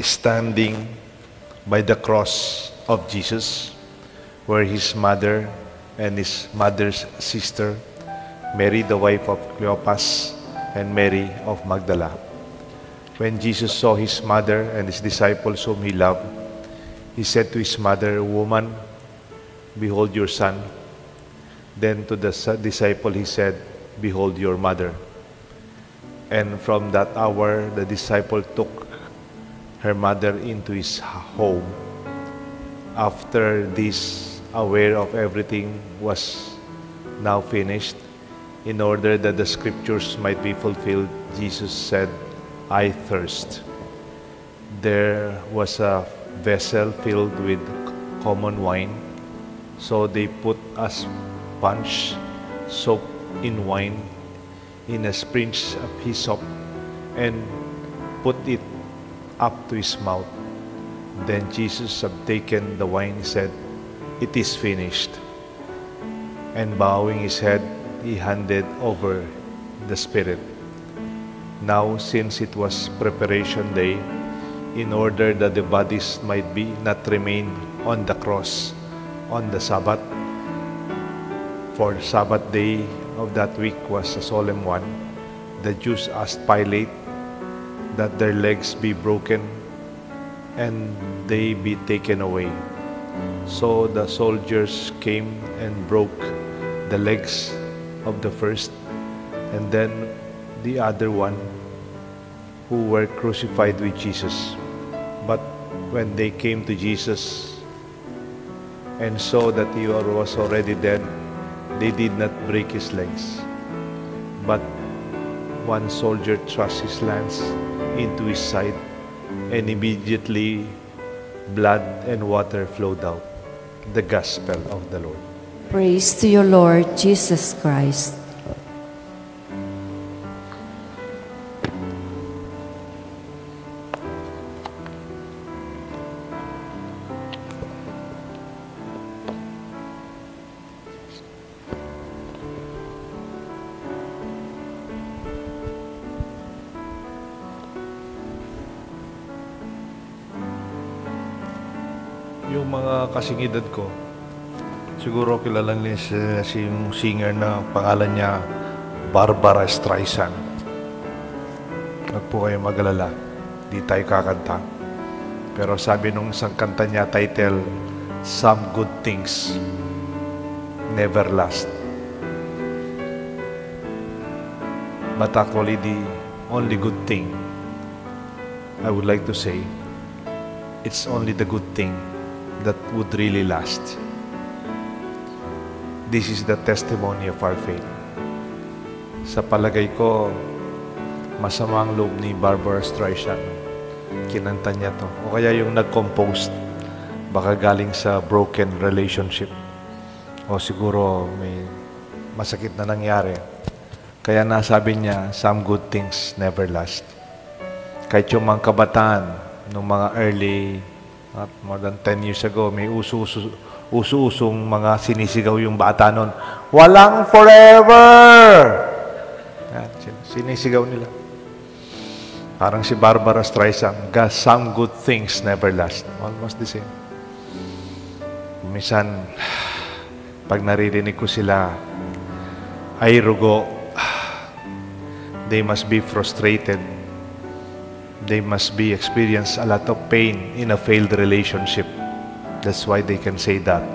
standing by the cross of Jesus, where his mother and his mother's sister, Mary, the wife of Cleopas, and Mary of Magdala. When Jesus saw his mother and his disciples whom he loved, he said to his mother, "Woman, behold your son." Then to the disciple he said, "Behold your mother." And from that hour, the disciple took her mother into his home. After this, aware of everything was now finished, in order that the scriptures might be fulfilled, Jesus said, "I thirst." There was a vessel filled with common wine, so they put a sponge soaked in wine in a springe of hyssop and put it up to his mouth. Then Jesus, having taken the wine, said, "It is finished." And bowing his head, he handed over the Spirit. Now, since it was preparation day, in order that the bodies might not remain on the cross on the Sabbath, for the Sabbath day of that week was a solemn one, the Jews asked Pilate that their legs be broken and they be taken away. So the soldiers came and broke the legs of the first and then the other one who were crucified with Jesus. But when they came to Jesus and saw that he was already dead, they did not break his legs. But one soldier thrust his lance into his side, and immediately blood and water flowed out. The Gospel of the Lord. Praise to you, Lord Jesus Christ. Yung mga kasingidad ko, siguro kilala nila si yung singer na pangalan niya Barbara Streisand. Huwag po kayo mag-alala, di tayo kakanta. Pero sabi nung isang kanta niya, title, "Some Good Things Never Last." But actually, the only good thing I would like to say, it's only the good thing that would really last. This is the testimony of our faith. Sa palagay ko, masama ang loob ni Barbara Streisand. Kinanta niya to. O kaya yung nag-compose, baka galing sa broken relationship. O siguro may masakit na nangyari. Kaya nasabi niya, some good things never last. Kahit yung mga kabataan, nung mga early, more than 10 years ago, may uso-usong mga sinisigaw yung bata nun, "Walang forever!" Yan, sinisigaw nila. Parang si Barbara Streisand, "Some good things never last." Almost the same. Minsan, pag naririnig ko sila, ay rugo, they must be frustrated. They must be experience a lot of pain in a failed relationship. That's why they can say that.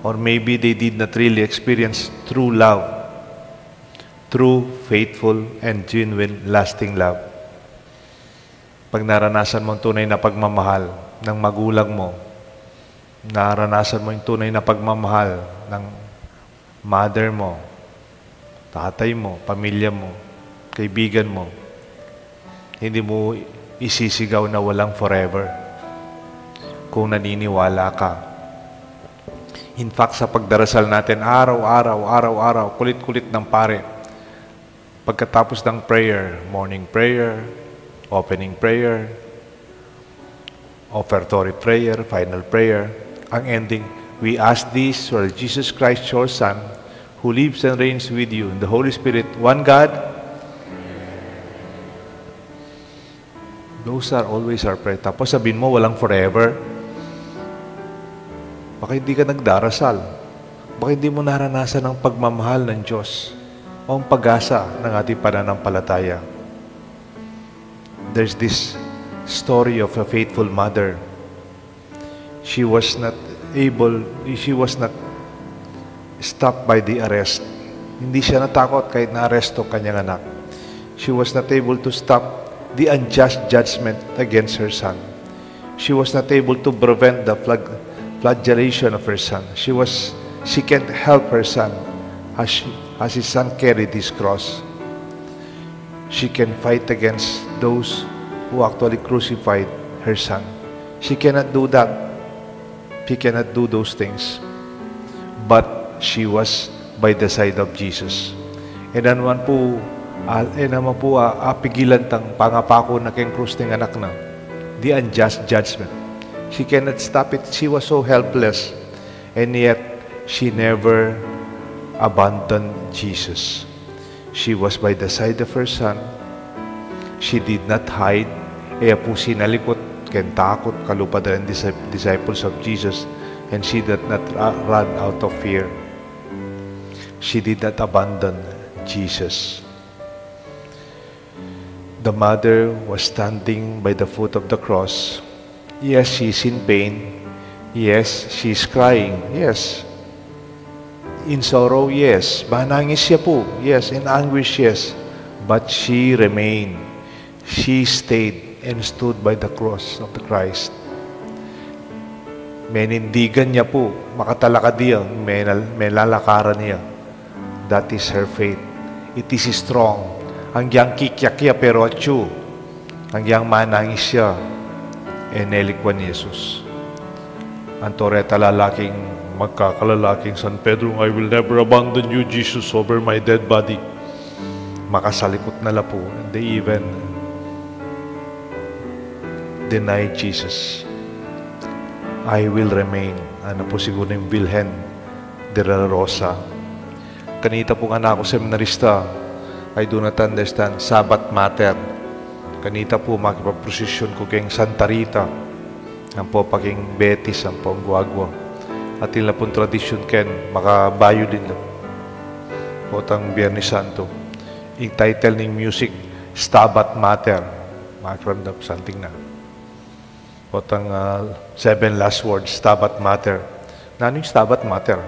Or maybe they did not really experience true love, true, faithful, and genuine, lasting love. Pag naranasan mo ang tunay na pagmamahal ng magulang mo, naranasan mo yung tunay na pagmamahal ng mother mo, tatay mo, pamilya mo, kaibigan mo, hindi mo isisigaw na walang forever kung naniniwala ka. In fact, sa pagdarasal natin, araw-araw, kulit-kulit ng pare. Pagkatapos ng prayer, morning prayer, opening prayer, offertory prayer, final prayer, ang ending, "We ask this for Jesus Christ, your Son, who lives and reigns with you in the Holy Spirit, one God." Those are always our prayer. Tapos sabihin mo, walang forever. Baka hindi ka nagdarasal. Baka hindi mo naranasan ang pagmamahal ng Diyos o ang pag-asa ng ating pananampalataya. There's this story of a faithful mother. She was not stopped by the arrest. Hindi siya natakot kahit na-aresto kanyang anak. She was not able to stop the unjust judgment against her son. She was not able to prevent the flagellation of her son. She can't help her son as his son carried his cross. She can fight against those who actually crucified her son. She cannot do that. She cannot do those things. But she was by the side of Jesus. And naman po, pigilan tang pangapako na keng krus ng anak na, the unjust judgment. She cannot stop it. She was so helpless. And yet, she never abandoned Jesus. She was by the side of her son. She did not hide. Po sinalikot, ken takot, kalupadan disciples of Jesus. And she did not run out of fear. She did not abandon Jesus. The mother was standing by the foot of the cross. Yes, she is in pain. Yes, she is crying. Yes. In sorrow, yes. Manangis siya po. Yes, in anguish, yes. But she remained. She stayed and stood by the cross of the Christ. Menindigan niya po. Makatalakad niya. May lalakaran niya. That is her faith. It is strong. Hanggang kikyak pero atyo. Hanggang manangis siya. Enelikwan ni Jesus. Ang toreta lalaking, magkakalalaking San Pedro, I will never abandon you, Jesus, over my dead body. Makasalikot na la po. They even denied Jesus. I will remain. Ano po siguro yung Wilhelm de la Rosa. Kanita po nga na ako seminarista, I do not understand Sabbath matter. Kanita po makipaprosesyon ko kayong Santa Rita, ang po paging Betis, ang po ang Guagua. At ila pong tradisyon ken, makabayo din lang. Potang Biyernes Santo. Yung title ng music, Stabat Mater. Makakiramdam, something na. Potang 7 last words, Stabat Mater. Ano yung Stabat Mater?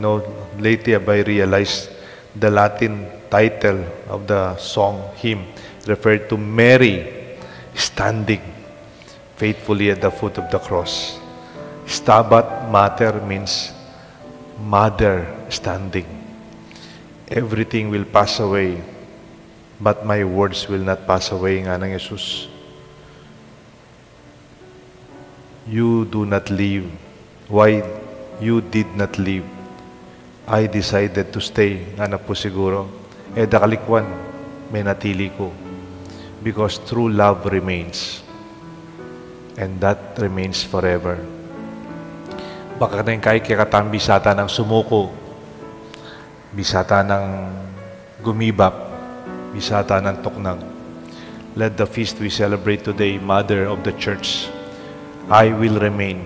No, lately I realized the Latin title of the song, hymn, referred to Mary standing faithfully at the foot of the cross. Stabat Mater means mother standing. Everything will pass away, but my words will not pass away, nga ng Jesus. You do not leave. Why you did not leave? I decided to stay. Nga na po siguro. Dakalikwan, may natili ko. Because true love remains. And that remains forever. Baka na yung kahit kakatang bisata ng sumuko, bisata ng gumibap, bisata ng tuknang. Let the feast we celebrate today, Mother of the Church, I will remain.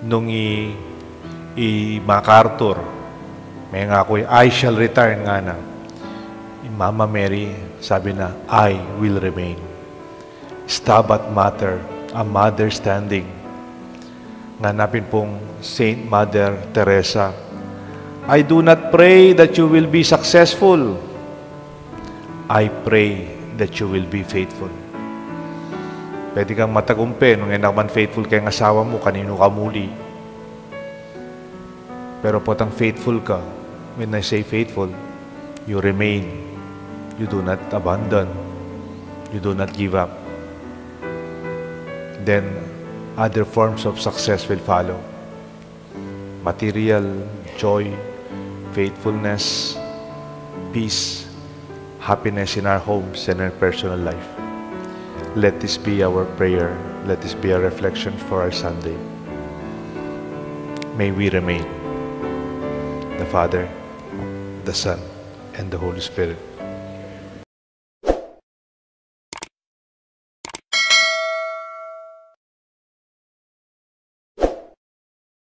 Nung MacArthur, may nga ako, I shall return nga na. Mama Mary, sabi na, I will remain. Stabat Mater, a mother standing. Nganapin pong Saint Mother Teresa, I do not pray that you will be successful. I pray that you will be faithful. Pwede kang matagumpe, nung naman faithful kay ng asawa mo, kanino ka muli. Pero potang faithful ka. When I say faithful, you remain. You do not abandon. You do not give up. Then, other forms of success will follow. Material, joy, faithfulness, peace, happiness in our homes and our personal life. Let this be our prayer. Let this be a reflection for our Sunday. May we remain. The Father, the Son, and the Holy Spirit.